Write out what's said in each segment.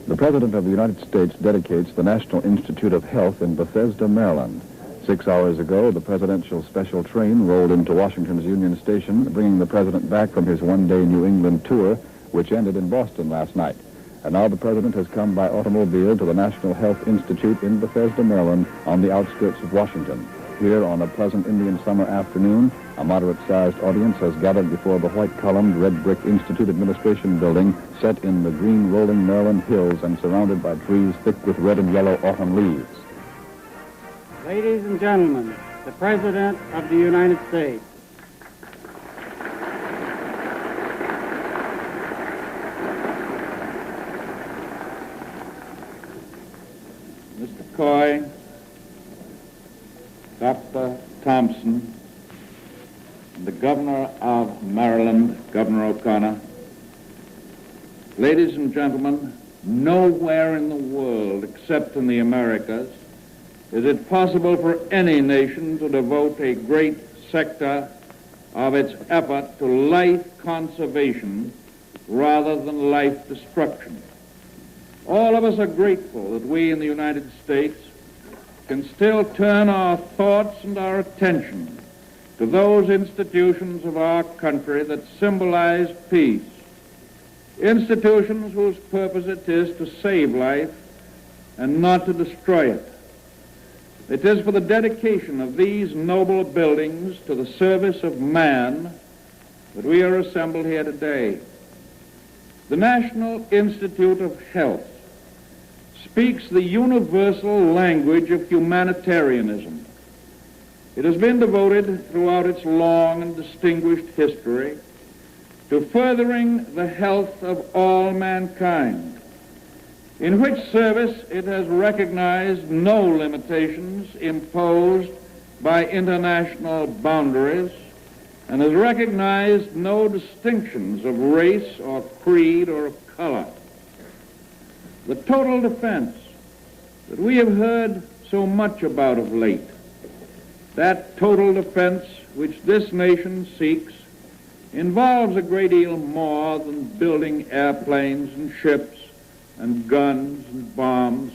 The President of the United States dedicates the National Institute of Health in Bethesda, Maryland. 6 hours ago, the presidential special train rolled into Washington's Union Station, bringing the President back from his one-day New England tour, which ended in Boston last night. And now the President has come by automobile to the National Health Institute in Bethesda, Maryland, on the outskirts of Washington. Here, on a pleasant Indian summer afternoon, a moderate-sized audience has gathered before the white-columned, red-brick Institute Administration building set in the green, rolling Maryland hills and surrounded by trees thick with red and yellow autumn leaves. Ladies and gentlemen, the President of the United States. Mr. Coy, Dr. Thompson, and the Governor of Maryland, Governor O'Connor, ladies and gentlemen, nowhere in the world except in the Americas is it possible for any nation to devote a great sector of its effort to life conservation rather than life destruction. All of us are grateful that we in the United States can still turn our thoughts and our attention to those institutions of our country that symbolize peace, institutions whose purpose it is to save life and not to destroy it. It is for the dedication of these noble buildings to the service of man that we are assembled here today. The National Institute of Health speaks the universal language of humanitarianism. It has been devoted throughout its long and distinguished history to furthering the health of all mankind, in which service it has recognized no limitations imposed by international boundaries and has recognized no distinctions of race or creed or color. The total defense that we have heard so much about of late, that total defense which this nation seeks, involves a great deal more than building airplanes and ships and guns and bombs.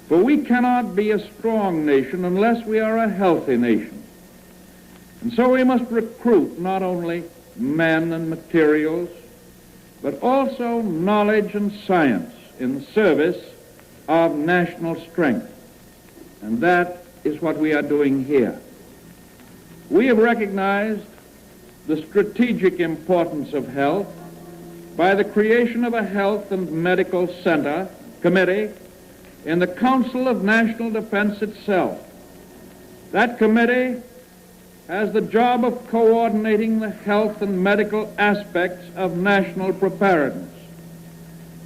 For we cannot be a strong nation unless we are a healthy nation. And so we must recruit not only men and materials, but also knowledge and science in service of national strength. And that is what we are doing here. We have recognized the strategic importance of health by the creation of a Health and Medical Center Committee in the Council of National Defense itself. That committee has the job of coordinating the health and medical aspects of national preparedness.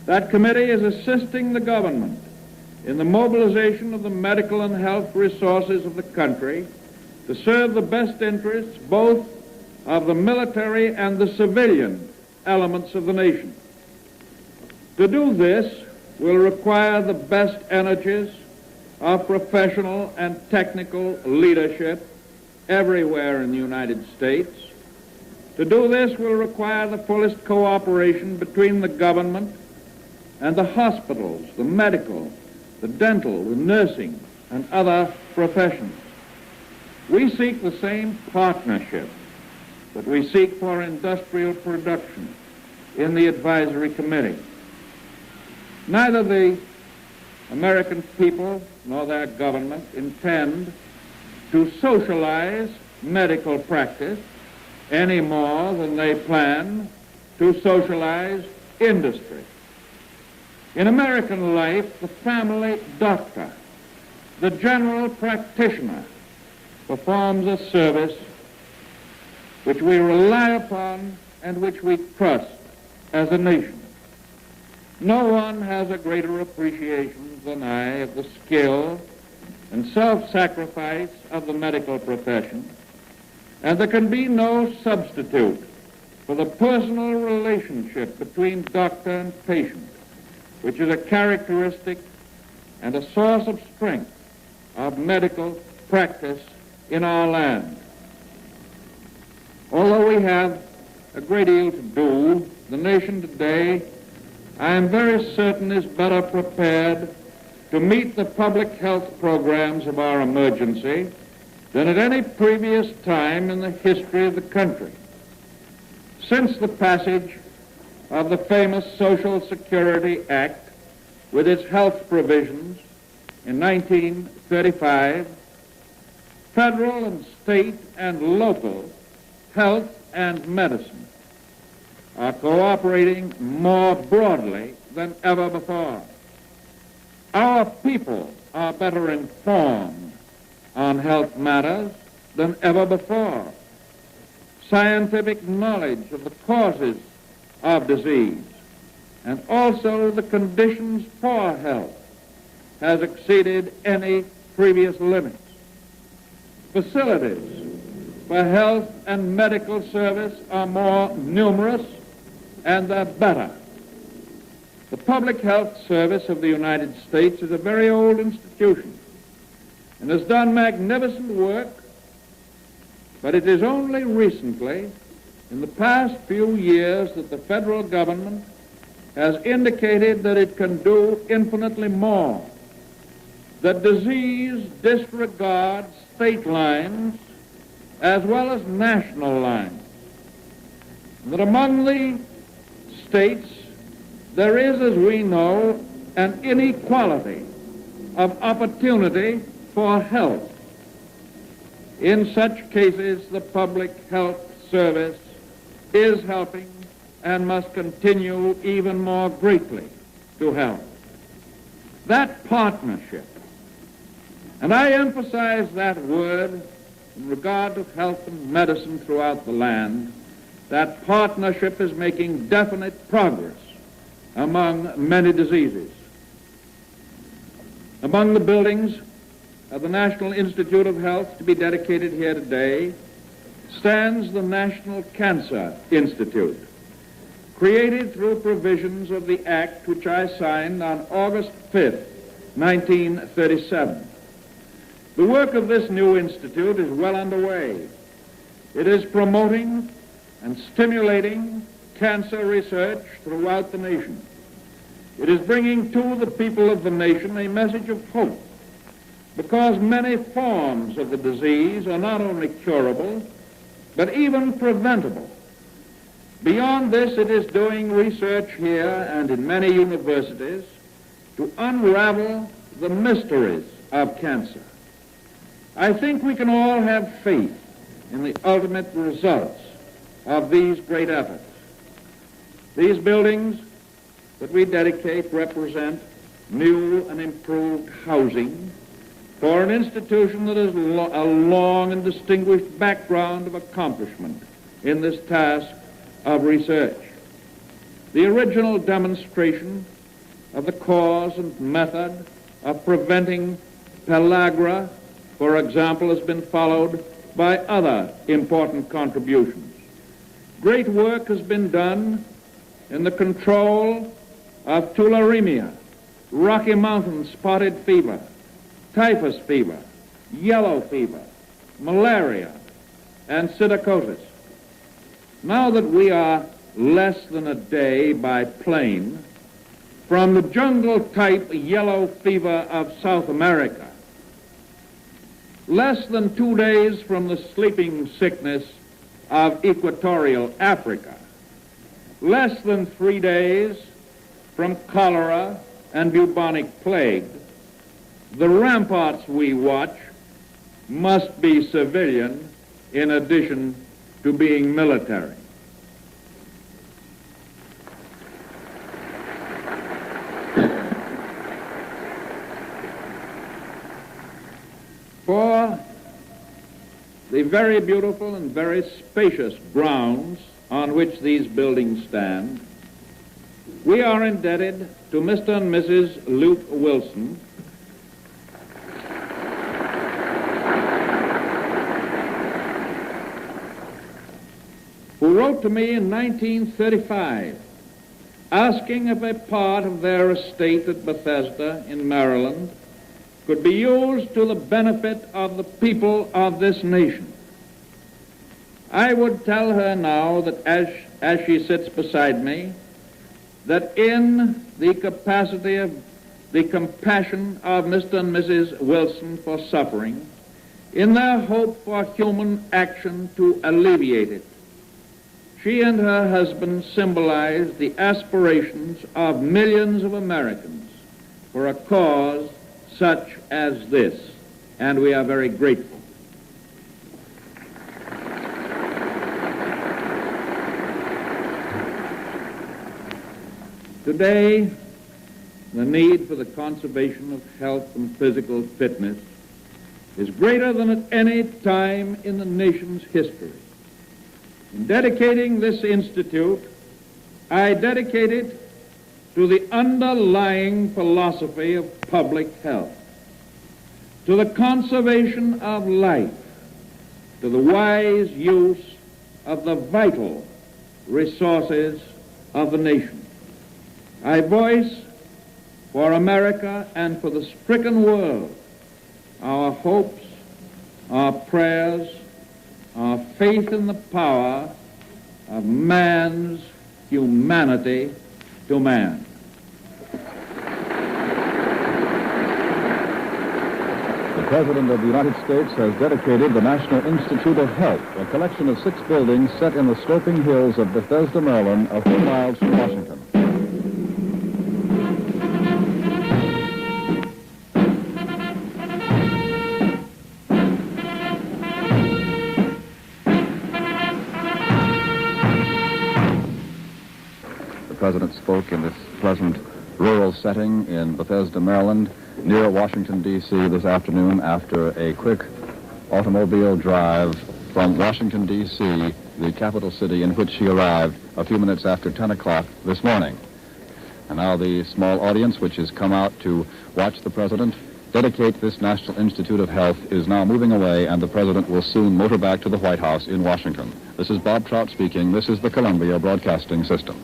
That committee is assisting the government in the mobilization of the medical and health resources of the country to serve the best interests both of the military and the civilian elements of the nation. To do this will require the best energies of professional and technical leadership everywhere in the United States. To do this will require the fullest cooperation between the government and the hospitals, the medical, the dental, the nursing, and other professions. We seek the same partnership that we seek for industrial production in the advisory committee. Neither the American people nor their government intend to socialize medical practice any more than they plan to socialize industry. In American life, the family doctor, the general practitioner, performs a service which we rely upon and which we trust as a nation. No one has a greater appreciation than I of the skill and self-sacrifice of the medical profession, and there can be no substitute for the personal relationship between doctor and patient, which is a characteristic and a source of strength of medical practice in our land. Although we have a great deal to do, the nation today I am very certain is better prepared to meet the public health programs of our emergency than at any previous time in the history of the country. Since the passage of the famous Social Security Act with its health provisions in 1935, federal and state and local health and medicine are cooperating more broadly than ever before. Our people are better informed on health matters than ever before. Scientific knowledge of the causes of disease and also the conditions for health has exceeded any previous limits. Facilities for health and medical service are more numerous and they're better. The Public Health Service of the United States is a very old institution and has done magnificent work, but it is only recently, in the past few years, that the federal government has indicated that it can do infinitely more, that disease disregards state lines as well as national lines, and that among the states there is, as we know, an inequality of opportunity for health. In such cases, the Public Health Service is helping and must continue even more greatly to help. That partnership, and I emphasize that word in regard to health and medicine throughout the land, that partnership is making definite progress among many diseases. Among the buildings of the National Institute of Health to be dedicated here today stands the National Cancer Institute, created through provisions of the act which I signed on August 5th, 1937. The work of this new institute is well underway. It is promoting and stimulating cancer research throughout the nation. It is bringing to the people of the nation a message of hope, because many forms of the disease are not only curable, but even preventable. Beyond this, it is doing research here and in many universities to unravel the mysteries of cancer. I think we can all have faith in the ultimate results of these great efforts. These buildings that we dedicate represent new and improved housing for an institution that has a long and distinguished background of accomplishment in this task of research. The original demonstration of the cause and method of preventing pellagra, for example, has been followed by other important contributions. Great work has been done in the control of tularemia, Rocky Mountain spotted fever, typhus fever, yellow fever, malaria, and psittacosis. Now that we are less than a day by plane from the jungle-type yellow fever of South America, less than 2 days from the sleeping sickness of equatorial Africa, less than 3 days from cholera and bubonic plague, the ramparts we watch must be civilian in addition to being military. For the very beautiful and very spacious grounds on which these buildings stand, we are indebted to Mr. and Mrs. Luke Wilson, who wrote to me in 1935 asking if a part of their estate at Bethesda in Maryland could be used to the benefit of the people of this nation. I would tell her now that as she sits beside me, that in the capacity of the compassion of Mr. and Mrs. Wilson for suffering, in their hope for human action to alleviate it, she and her husband symbolized the aspirations of millions of Americans for a cause such as this, and we are very grateful. Today, the need for the conservation of health and physical fitness is greater than at any time in the nation's history. In dedicating this institute, I dedicate it to the underlying philosophy of public health, to the conservation of life, to the wise use of the vital resources of the nation. I voice for America and for the stricken world our hopes, our prayers, our faith in the power of man's humanity to man. The President of the United States has dedicated the National Institute of Health, a collection of 6 buildings set in the sloping hills of Bethesda, Maryland, a few miles from Washington. The President spoke in this pleasant rural setting in Bethesda, Maryland, near Washington, D.C. this afternoon after a quick automobile drive from Washington, D.C., the capital city in which he arrived a few minutes after 10 o'clock this morning. And now the small audience which has come out to watch the President dedicate this National Institute of Health is now moving away, and the President will soon motor back to the White House in Washington. This is Bob Trout speaking. This is the Columbia Broadcasting System.